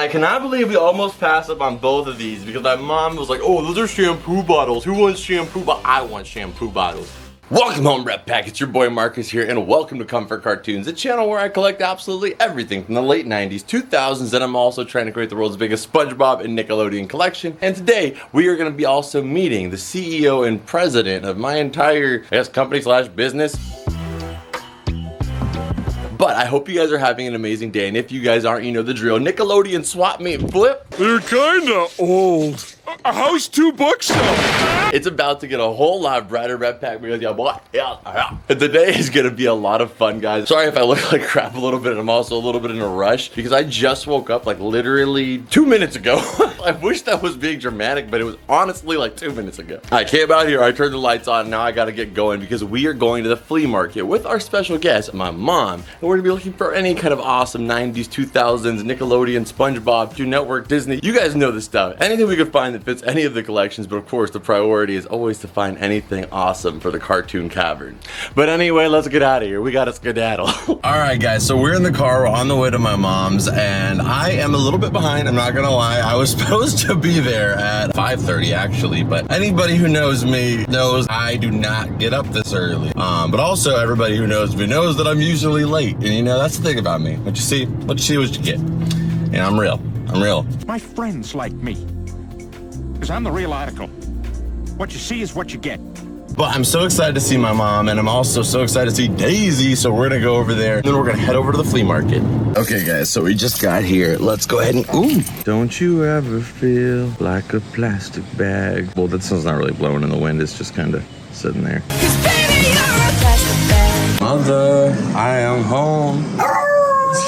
I cannot believe we almost passed up on both of these because my mom was like, oh, those are shampoo bottles. Who wants shampoo? But I want shampoo bottles. Welcome home, Rep Pack. It's your boy Marcus here, and welcome to Comfort Cartoons, a channel where I collect absolutely everything from the late 90s, 2000s, and I'm also trying to create the world's biggest Spongebob and Nickelodeon collection. And today, we are going to be also meeting the CEO and president of my entire, I guess, company slash business. But I hope you guys are having an amazing day, and if you guys aren't, you know the drill. Nickelodeon Swapmeet flip. They're kinda old. How's 2 books though? It's about to get a whole lot brighter, Red Pack, because and today is gonna be a lot of fun, guys. Sorry if I look like crap a little bit. I'm also a little bit in a rush because I just woke up like literally 2 minutes ago. I wish that was being dramatic, but it was honestly like 2 minutes ago. I came out here, I turned the lights on, and now I gotta get going because we are going to the flea market with our special guest, my mom. And we're gonna be looking for any kind of awesome 90s, 2000s, Nickelodeon, Spongebob, Cartoon Network, Disney. You guys know this stuff. Anything we could find that fits any of the collections, but of course the priority is always to find anything awesome for the cartoon cavern. But anyway, let's get out of here. We gotta skedaddle. Alright guys, so we're in the car, we're on the way to my mom's, and I am a little bit behind, I'm not gonna lie. I was supposed to be there at 5:30 actually, but anybody who knows me knows I do not get up this early. But also everybody who knows me knows that I'm usually late, and you know, that's the thing about me. What you see, what you get. And I'm real. My friends like me. Because I'm the real article. What you see is what you get. But I'm so excited to see my mom, and I'm also so excited to see Daisy, so we're gonna go over there, and then we're gonna head over to the flea market. Okay guys, so we just got here. Let's go ahead and, ooh. Don't you ever feel like a plastic bag? Well, that sound's not really blowing in the wind, it's just kind of sitting there. Mother, I am home.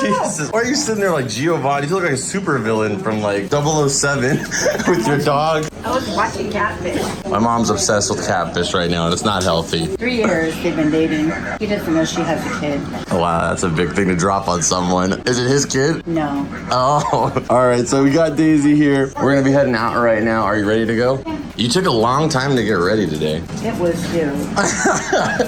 Jesus, why are you sitting there like Giovanni? You look like a supervillain from like 007 with your dog. I was watching Catfish. My mom's obsessed with Catfish right now, and it's not healthy. 3 years they've been dating. He doesn't know she has a kid. Oh, wow, that's a big thing to drop on someone. Is it his kid? No. Oh, all right, so we got Daisy here. We're gonna be heading out right now. Are you ready to go? Yeah. You took a long time to get ready today. It was due.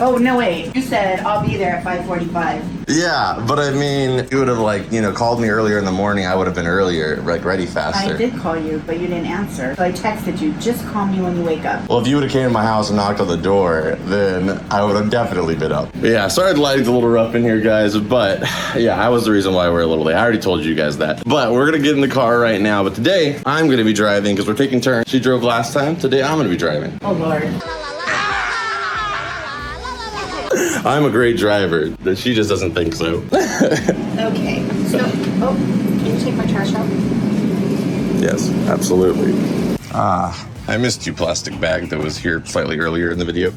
Oh, no, wait. You said I'll be there at 5:45. Yeah, but I mean, you would have like, you know, called me earlier in the morning. I would have been earlier, like ready faster. I did call you, but you didn't answer. So I texted you, just call me when you wake up. Well, if you would have came to my house and knocked on the door, then I would have definitely been up. But yeah, sorry the lighting's a little rough in here, guys, but yeah, I was the reason why we're a little late. I already told you guys that. But we're gonna get in the car right now, but today I'm gonna be driving because we're taking turns. She drove last time, today I'm gonna be driving. Oh, Lord. I'm a great driver. She just doesn't think so. Okay. So, oh, can you take my trash out? Yes, absolutely. I missed you, plastic bag that was here slightly earlier in the video.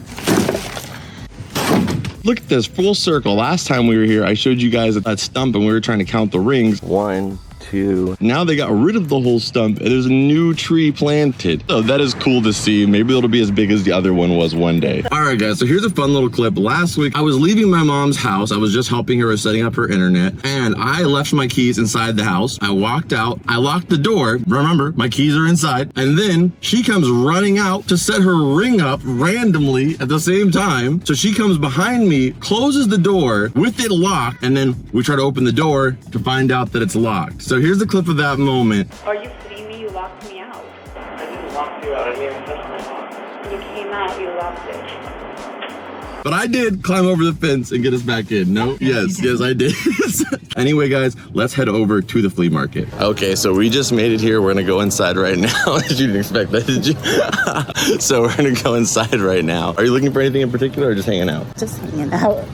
Look at this, full circle. Last time we were here, I showed you guys that stump and we were trying to count the rings. 1, 2. Now they got rid of the whole stump and there's a new tree planted. So that is cool to see. Maybe it'll be as big as the other one was one day. All right, guys, so here's a fun little clip. Last week, I was leaving my mom's house. I was just helping her with setting up her internet, and I left my keys inside the house. I walked out, I locked the door. Remember, my keys are inside. And then she comes running out to set her ring up randomly at the same time. So she comes behind me, closes the door with it locked, and then we try to open the door to find out that it's locked. So here's the clip of that moment. Are you kidding me? You locked me out. I didn't lock you out. I didn't even touch my lock. You came out, you locked it. But I did climb over the fence and get us back in. No? Yes, I did. Anyway, guys, let's head over to the flea market. Okay, so we just made it here. We're gonna go inside right now. You didn't expect that, did you? So we're gonna go inside right now. Are you looking for anything in particular or just hanging out? Just hanging out.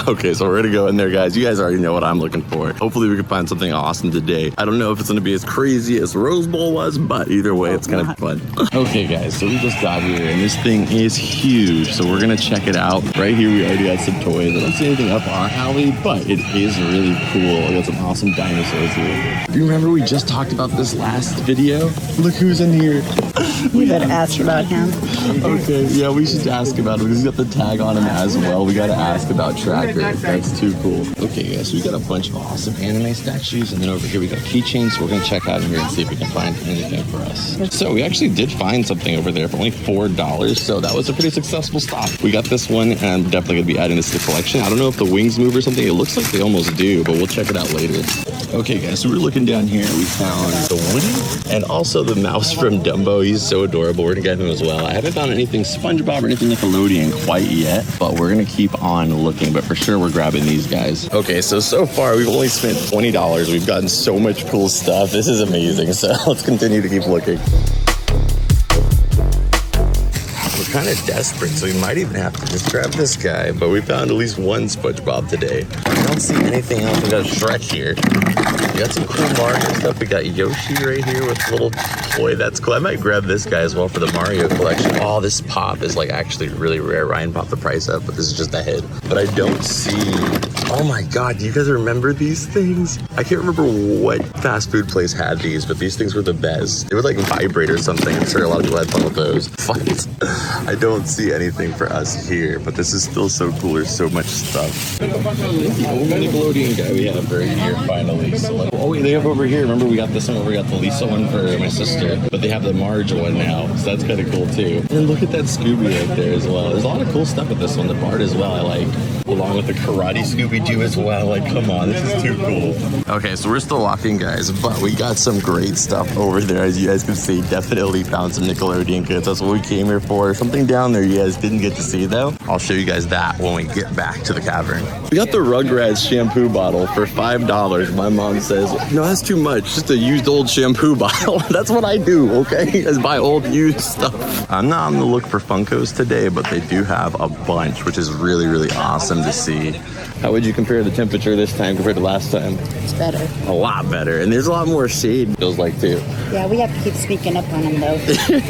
Okay, so we're gonna go in there, guys. You guys already know what I'm looking for. Hopefully we can find something awesome today. I don't know if it's gonna be as crazy as Rose Bowl was, but either way, it's gonna be fun. Okay, guys, so we just got here and this thing is huge. So we're gonna check it out. Right here, we already got some toys. I don't see anything up our alley, but it is really cool. We got some awesome dinosaurs here. Do you remember we just talked about this last video? Look who's in here. We gotta ask about him. Okay, yeah, we should ask about him because he's got the tag on him as well. We gotta ask about Tracker. That's too cool. Okay, guys, so we got a bunch of awesome anime statues, and then over here we got keychains. So we're gonna check out in here and see if we can find anything for us. So we actually did find something over there for only $4, so that was a pretty successful stop. We got this one, and I'm definitely gonna be adding this to the collection. I don't know if the wings move or something. It looks like they almost do, but we'll check it out later. Okay guys, so we're looking down here. We found the Woody and also the mouse from Dumbo. He's so adorable. We're gonna get him as well. I haven't found anything Spongebob or anything Nickelodeon quite yet, but we're gonna keep on looking. But for sure, we're grabbing these guys. Okay, so far we've only spent $20. We've gotten so much cool stuff. This is amazing. So let's continue to keep looking. We're kind of desperate, so we might even have to just grab this guy, but we found at least one SpongeBob today. I don't see anything else. We got Shrek here. We got some cool Mario stuff. We got Yoshi right here with a little toy. That's cool. I might grab this guy as well for the Mario collection. Oh, this pop is like actually really rare. Ryan popped the price up, but this is just a head. But I don't see... Oh my God, do you guys remember these things? I can't remember what fast food place had these, but these things were the best. They would like vibrate or something. I'm sure a lot of people had fun with those. I don't see anything for us here, but this is still so cool. There's so much stuff. The only Nickelodeon guy we have right here finally. So oh wait, they have over here. Remember we got this one where we got the Lisa one for my sister, but they have the Marge one now, so that's kind of cool too. And look at that Scooby right there as well. There's a lot of cool stuff with this one. The Bart as well, I like. Along with the Karate Scooby-Doo as well. Like, come on, this is too cool. Okay, so we're still walking, guys, but we got some great stuff over there. As you guys can see, definitely found some Nickelodeon goods. That's what we came here for. Something down there you guys didn't get to see, though. I'll show you guys that when we get back to the cavern. We got the Rugrats shampoo bottle for $5. My mom says, no, that's too much. Just a used old shampoo bottle. That's what I do, okay? Is buy old used stuff. I'm not on the look for Funkos today, but they do have a bunch, which is really, really awesome to see. How would you compare the temperature this time compared to last time? It's better. A lot better. And there's a lot more shade, feels like, too. Yeah, we have to keep sneaking up on them, though.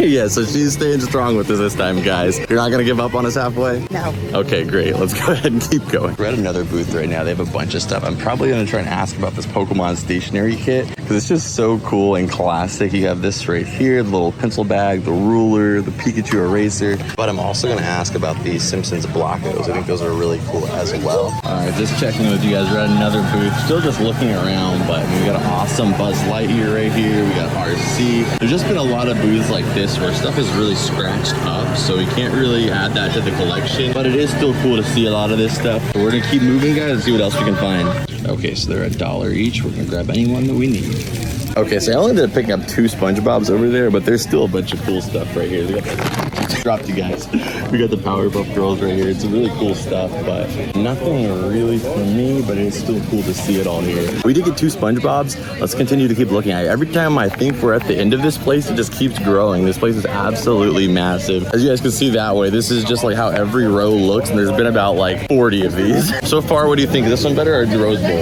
Yeah, so she's staying strong with us this time, guys. You're not going to give up on us halfway? No. Okay, great. Let's go ahead and keep going. We're at another booth right now. They have a bunch of stuff. I'm probably going to try and ask about this Pokemon stationery kit because it's just so cool and classic. You have this right here, the little pencil bag, the ruler, the Pikachu eraser. But I'm also going to ask about these Simpsons Blockos. I think those are really cool as well. All right, just checking with you guys. We're at another booth. Still just looking around, but we got an awesome Buzz Lightyear right here. We got RC. There's just been a lot of booths like this where stuff is really scratched up, so we can't really add that to the collection. But it is still cool to see a lot of this stuff. So we're gonna keep moving, guys, and see what else we can find. Okay, so they're $1 each. We're gonna grab any one that we need. Okay, so I only ended up picking up 2 SpongeBobs over there, but there's still a bunch of cool stuff right here. They got dropped you guys. We got the Powerpuff Girls right here. It's really cool stuff, but nothing really for me, but it's still cool to see it all here. We did get 2 SpongeBobs. Let's continue to keep looking at it. Every time I think we're at the end of this place, it just keeps growing. This place is absolutely massive. As you guys can see that way, this is just like how every row looks, and there's been about like 40 of these. So far, what do you think? Is this one better or the Rose Bowl?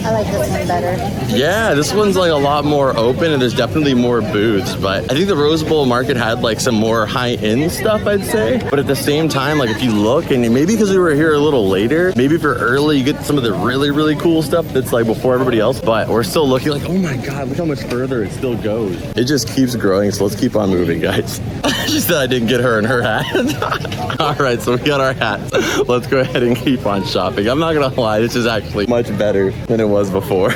I like this one better. Yeah, this one's like a lot more open and there's definitely more booths, but I think the Rose Bowl market had like some more high-end stuff, I'd say. But at the same time, like if you look, and maybe because we were here a little later, maybe if you're early, you get some of the really, really cool stuff that's like before everybody else, but we're still looking like, oh my God, look how much further it still goes. It just keeps growing, so let's keep on moving, guys. She said I didn't get her in her hat. All right, so we got our hats. Let's go ahead and keep on shopping. I'm not gonna lie, this is actually much better than it was before.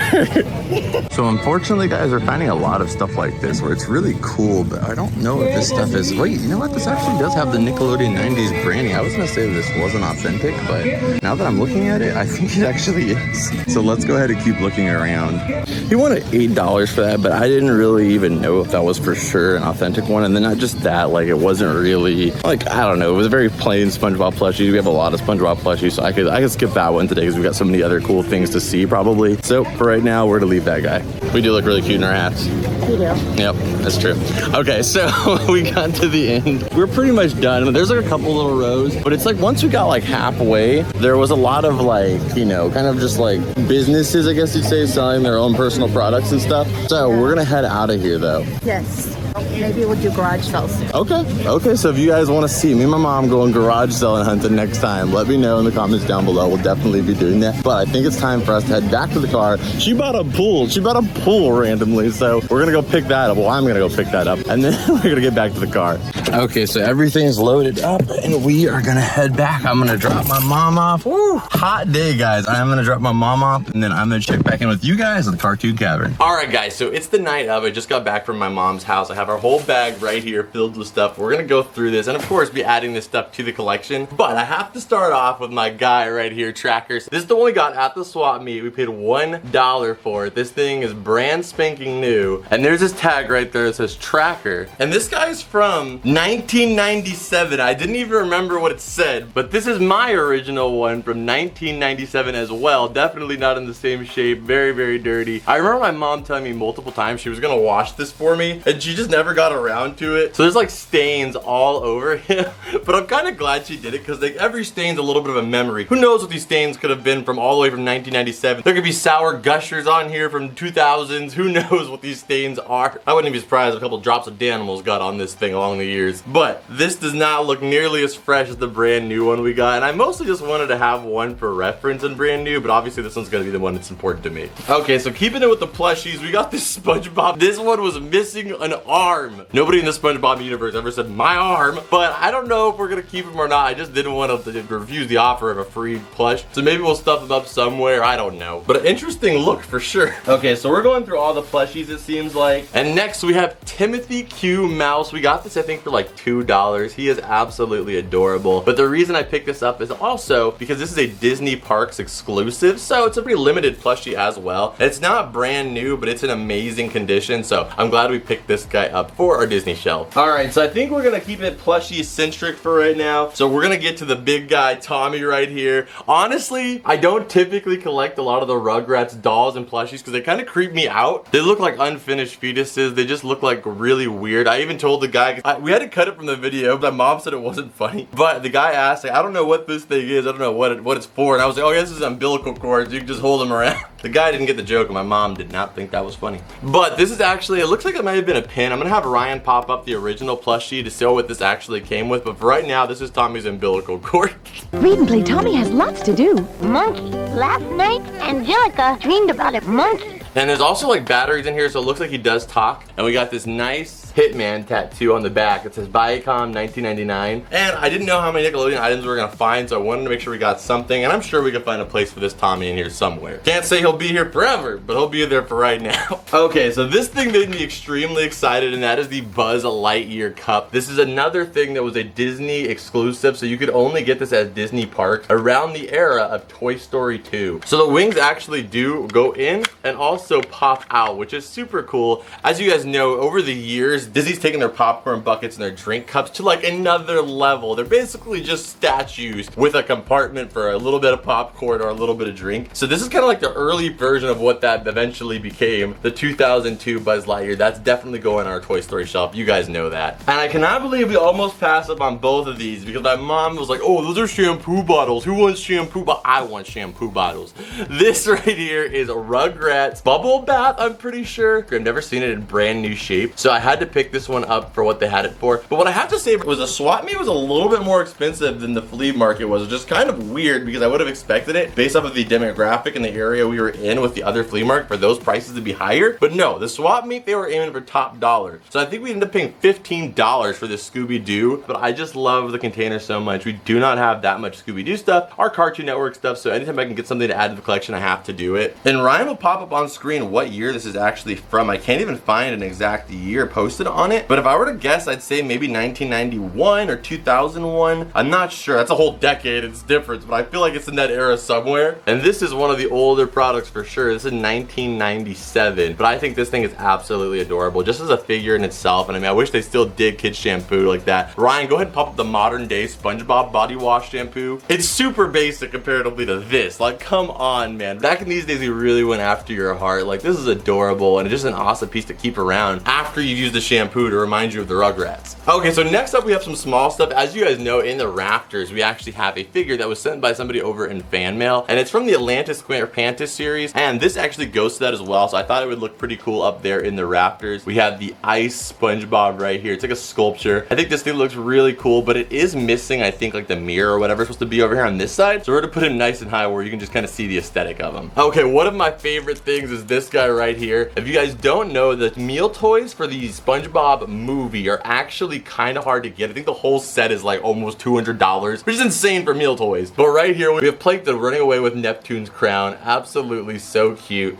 So unfortunately, guys, we're finding a lot of stuff like this where it's really cool, but I don't know if this stuff is... Wait, you know what? This actually does have the Nickelodeon 90s branding. I was gonna say this wasn't authentic, but now that I'm looking at it, I think it actually is. So let's go ahead and keep looking around. He wanted $8 for that, but I didn't really even know if that was for sure an authentic one. And then not just that, like it wasn't really, like, I don't know, it was a very plain SpongeBob plushie. We have a lot of SpongeBob plushies, so I could skip that one today because we got so many other cool things to see probably. So for right now, we're gonna leave that guy. We do look really cute in our hats. We do. Yep, that's true. Okay, so we got to the end. We're pretty much done. There's like a couple little rows, but it's like once we got like halfway, there was a lot of like, you know, kind of just like businesses, I guess you'd say, selling their own personal products and stuff. So we're gonna head out of here though. Yes. Maybe we'll do garage sales. Okay, so if you guys want to see me and my mom going garage selling hunting next time, let me know in the comments down below. We'll definitely be doing that. But I think it's time for us to head back to the car. She bought a pool randomly, so we're gonna go pick that up. Well, I'm gonna go pick that up, and then we're gonna get back to the car. Okay, so everything's loaded up and we are gonna head back. I'm gonna drop my mom off. Woo! Hot day, guys. I'm gonna drop my mom off and then I'm gonna check back in with you guys at the Cartoon Cavern. All right, guys, so it's the night of. I just got back from my mom's house. I have our whole bag right here filled with stuff. We're gonna go through this and of course be adding this stuff to the collection. But I have to start off with my guy right here, Trackers. This is the one we got at the swap meet. We paid $1 for it. This thing is brand spanking new. And there's this tag right there that says Tracker. And this guy's from 1997. I didn't even remember what it said, but this is my original one from 1997 as well. Definitely not in the same shape. Very, very dirty. I remember my mom telling me multiple times she was gonna wash this for me, and she just never got around to it. So there's like stains all over him, but I'm kind of glad she did it because like every stain's a little bit of a memory. Who knows what these stains could have been from all the way from 1997. There could be sour gushers on here from 2000s. Who knows what these stains are? I wouldn't be surprised if a couple drops of Danimals got on this thing along the years. But this does not look nearly as fresh as the brand new one we got, and I mostly just wanted to have one for reference and brand new, but obviously this one's gonna be the one that's important to me. Okay, so keeping it with the plushies, we got this SpongeBob. This one was missing an arm. Nobody in the SpongeBob universe ever said my arm, but I don't know if we're gonna keep him or not. I just didn't want to refuse the offer of a free plush, so maybe we'll stuff him up somewhere. I don't know, but an interesting look for sure. Okay, so we're going through all the plushies it seems like, and next we have Timothy Q Mouse. We got this I think for like $2. He is absolutely adorable, but the reason I picked this up is also because this is a Disney Parks exclusive, so it's a pretty limited plushie as well. It's not brand new, but it's in amazing condition, so I'm glad we picked this guy up for our Disney shelf. All right, so I think we're gonna keep it plushie centric for right now, so we're gonna get to the big guy, Tommy, right here. Honestly, I don't typically collect a lot of the Rugrats dolls and plushies because they kind of creep me out. They look like unfinished fetuses. They just look like really weird. I even told the guy, we had to cut it from the video, but my mom said it wasn't funny. But the guy asked, like, I don't know what this thing is. I don't know what it's for. And I was like, oh yeah, this is umbilical cords. You can just hold them around. The guy didn't get the joke and my mom did not think that was funny. But this is actually, it looks like it might have been a pin. I'm gonna have Ryan pop up the original plushie to show what this actually came with. But for right now, this is Tommy's umbilical cord. Read and play Tommy has lots to do. Monkey. Last night, Angelica dreamed about a monkey. And there's also like batteries in here, so it looks like he does talk. And we got this nice Hitman tattoo on the back. It says Viacom 1999. And I didn't know how many Nickelodeon items we were gonna find, so I wanted to make sure we got something. And I'm sure we can find a place for this Tommy in here somewhere. Can't say he'll be here forever, but he'll be there for right now. Okay, so this thing made me extremely excited, and that is the Buzz Lightyear Cup. This is another thing that was a Disney exclusive, so you could only get this at Disney Parks around the era of Toy Story 2. So the wings actually do go in and also pop out, which is super cool. As you guys know, over the years, Disney's taken their popcorn buckets and their drink cups to like another level. They're basically just statues with a compartment for a little bit of popcorn or a little bit of drink. So this is kind of like the early version of what that eventually became, the 2002 Buzz Lightyear. That's definitely going on our Toy Story shelf. You guys know that. And I cannot believe we almost passed up on both of these because my mom was like, oh, those are shampoo bottles. Who wants shampoo? But I want shampoo bottles. This right here is a Rugrats bubble bath, I'm pretty sure. I've never seen it in brand new shape, so I had to pick this one up for what they had it for. But what I have to say was the swap meet was a little bit more expensive than the flea market was, which is kind of weird because I would have expected it based off of the demographic and the area we were in with the other flea market for those prices to be higher. But no, the swap meet, they were aiming for top dollar. So I think we ended up paying $15 for this Scooby-Doo, but I just love the container so much. We do not have that much Scooby-Doo stuff, our Cartoon Network stuff, so anytime I can get something to add to the collection, I have to do it. And Ryan will pop up on screen what year this is actually from. I can't even find an exact year posted on it, but if I were to guess, I'd say maybe 1991 or 2001. I'm not sure. That's a whole decade. It's different, but I feel like it's in that era somewhere. And this is one of the older products for sure. This is 1997, but I think this thing is absolutely adorable just as a figure in itself. And I mean, I wish they still did kids shampoo like that. Ryan, go ahead and pop up the modern day SpongeBob body wash shampoo. It's super basic comparatively to this. Like, come on, man. Back in these days, we really went after your heart. Like, this is adorable and it's just an awesome piece to keep around after you've used the shampoo to remind you of the Rugrats. Okay, so next up we have some small stuff. As you guys know, in the rafters, we actually have a figure that was sent by somebody over in fan mail, and it's from the Atlantis Pantis series, and this actually goes to that as well, so I thought it would look pretty cool up there in the rafters. We have the ice SpongeBob right here. It's like a sculpture. I think this thing looks really cool, but it is missing, I think, like the mirror or whatever is supposed to be over here on this side, so we're gonna put him nice and high where you can just kind of see the aesthetic of him. Okay, one of my favorite things is this guy right here. If you guys don't know, the meal toys for the SpongeBob movie are actually kind of hard to get. I think the whole set is like almost $200, which is insane for meal toys. But right here, we have Plankton running away with Neptune's crown. Absolutely so cute.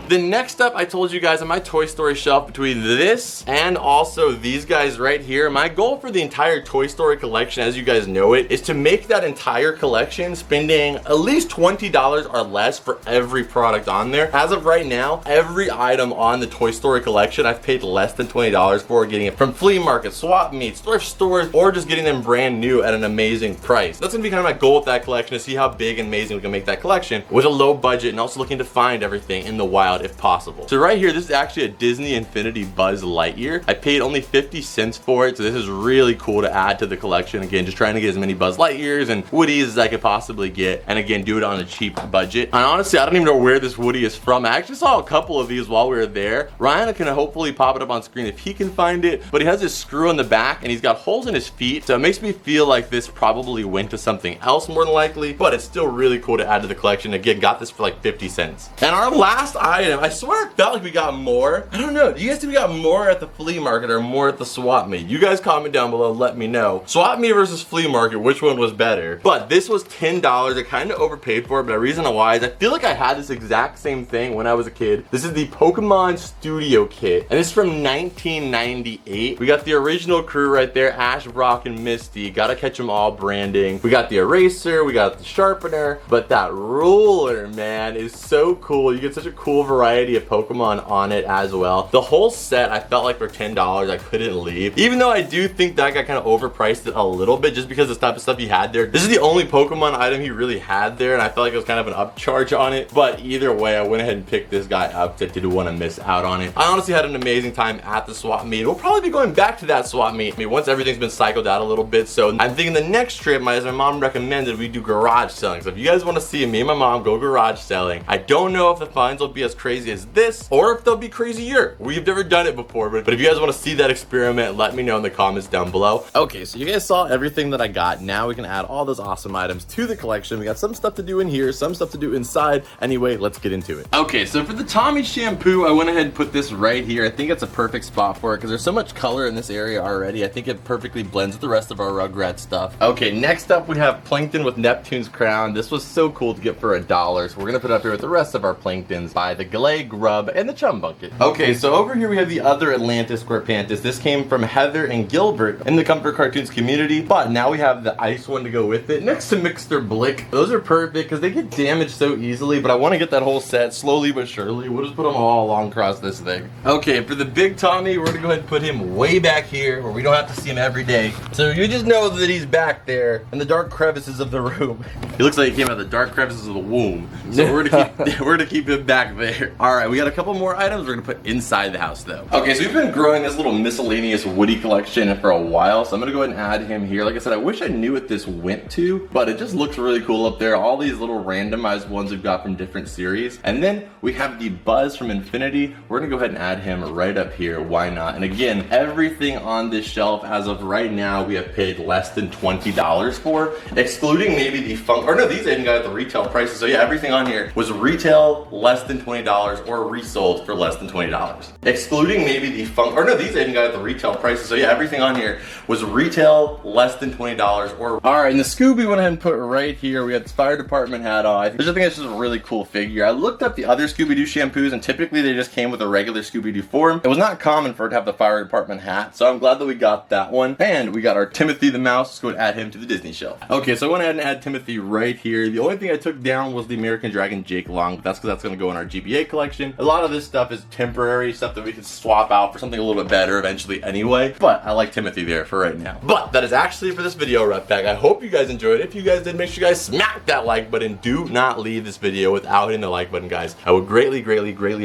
Then next up, I told you guys on my Toy Story shelf between this and also these guys right here, my goal for the entire Toy Story collection, as you guys know it, is to make that entire collection spending at least $20 or less for every product on there. As of right now, every item on the Toy Story collection, I've paid less than $20 for, getting it from flea markets, Swapmeet, thrift stores, or just getting them brand new at an amazing price. That's gonna be kind of my goal with that collection, to see how big and amazing we can make that collection with a low budget, and also looking to find everything in the wild if possible. So right here, this is actually a Disney Infinity Buzz Lightyear. I paid only 50 cents for it, so this is really cool to add to the collection. Again, just trying to get as many Buzz Lightyears and Woodies as I could possibly get, and again, do it on a cheap budget. And honestly, I don't even know where this Woody is from. I actually saw a couple of these while we were there. Ryan can hopefully pop it up on screen if he can find it, but he has this screw in the back and he's got holes in his feet, so it makes me feel like this probably went to something else more than likely, but it's still really cool to add to the collection. Again, got this for like 50 cents. And our last item, I swear it felt like we got more. I don't know. Do you guys think we got more at the flea market or more at the swap meet? You guys comment down below, let me know. Swap meet versus flea market, which one was better? But this was $10. I kind of overpaid for it, but the reason why is I feel like I had this exact same thing when I was a kid. This is the Pokemon Studio Kit, and it's from 1998. We got the original crew right there, Ash, Brock, and Misty. Gotta catch them all branding. We got the eraser, we got the sharpener, but that ruler, man, is so cool. You get such a cool variety of Pokemon on it as well. The whole set, I felt like for $10 I couldn't leave, even though I do think that guy kind of overpriced it a little bit just because of the type of stuff he had there. This is the only Pokemon item he really had there, and I felt like it was kind of an upcharge on it. But either way, I went ahead and picked this guy up because I didn't want to miss out on it. I honestly had an amazing time at the swap meet. We'll probably be going back to that swap meet once everything's been cycled out a little bit. So I'm thinking the next trip, as my mom recommended, we do garage selling. So if you guys want to see me and my mom go garage selling, I don't know if the finds will be as crazy as this or if they'll be crazier. We've never done it before, but if you guys want to see that experiment, let me know in the comments down below. Okay, so you guys saw everything that I got. Now we can add all those awesome items to the collection. We got some stuff to do in here, some stuff to do inside. Anyway, let's get into it. Okay, so for the Tommy shampoo, I went ahead and put this right here. I think it's a perfect spot for it because there's so much color in this area already. I think it perfectly blends with the rest of our Rugrats stuff. Okay, next up we have Plankton with Neptune's crown. This was so cool to get for $1. So we're gonna put it up here with the rest of our Planktons by the Galay Grub and the Chum Bucket. Okay, so over here we have the other Atlantis Squarepantis. This came from Heather and Gilbert in the Comfort Cartoons community, but now we have the ice one to go with it next to Mixter Blick. Those are perfect because they get damaged so easily, but I want to get that whole set slowly but surely. We'll just put them all along across this thing. Okay, for the big Tommy, we're gonna go ahead and put him way back here where we don't have to see him every day. So you just know that he's back there in the dark crevices of the room. He looks like he came out of the dark crevices of the womb. So we're gonna keep him back there. All right, we got a couple more items we're gonna put inside the house though. Okay, so we've been growing this little miscellaneous Woody collection for a while, so I'm gonna go ahead and add him here. Like I said, I wish I knew what this went to, but it just looks really cool up there. All these little randomized ones we've got from different series. And then we have the Buzz from Infinity. We're gonna go ahead and add him right up here. Why not? And again, everything on this shelf as of right now, we have paid less than $20 for, excluding maybe the Funko, or no, these I even got at the retail prices. So yeah, everything on here was retail less than $20 or resold for less than $20. Excluding maybe the Funko, or no, these I even got at the retail prices. So yeah, everything on here was retail less than $20 or. All right, and the Scooby went ahead and put right here. We had this fire department hat on. I think it's just a really cool figure. I looked up the other Scooby-Doo shampoos and typically they just came with a regular Scooby-Doo form. It was not common for it to have the fire department hat, so I'm glad that we got that one. And we got our Timothy the Mouse. Let's go and add him to the Disney shelf. Okay, so I went ahead and add Timothy right here. The only thing I took down was the American Dragon Jake Long, but that's because that's going to go in our GBA collection. A lot of this stuff is temporary stuff that we can swap out for something a little bit better eventually anyway, but I like Timothy there for right now. But that is actually for this video, Rep Pack. I hope you guys enjoyed it. If you guys did, make sure you guys smack that like button. Do not leave this video without hitting the like button, guys. I would greatly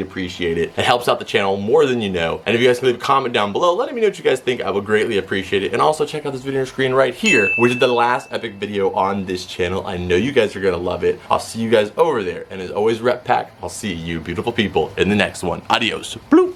appreciate it. It helps out the channel more than you know. And if you guys can leave a comment down below, letting me know what you guys think, I would greatly appreciate it. And also check out this video on your screen right here, which is the last epic video on this channel. I know you guys are gonna love it. I'll see you guys over there. And as always, Rep Pack, I'll see you beautiful people in the next one. Adios. Bloop.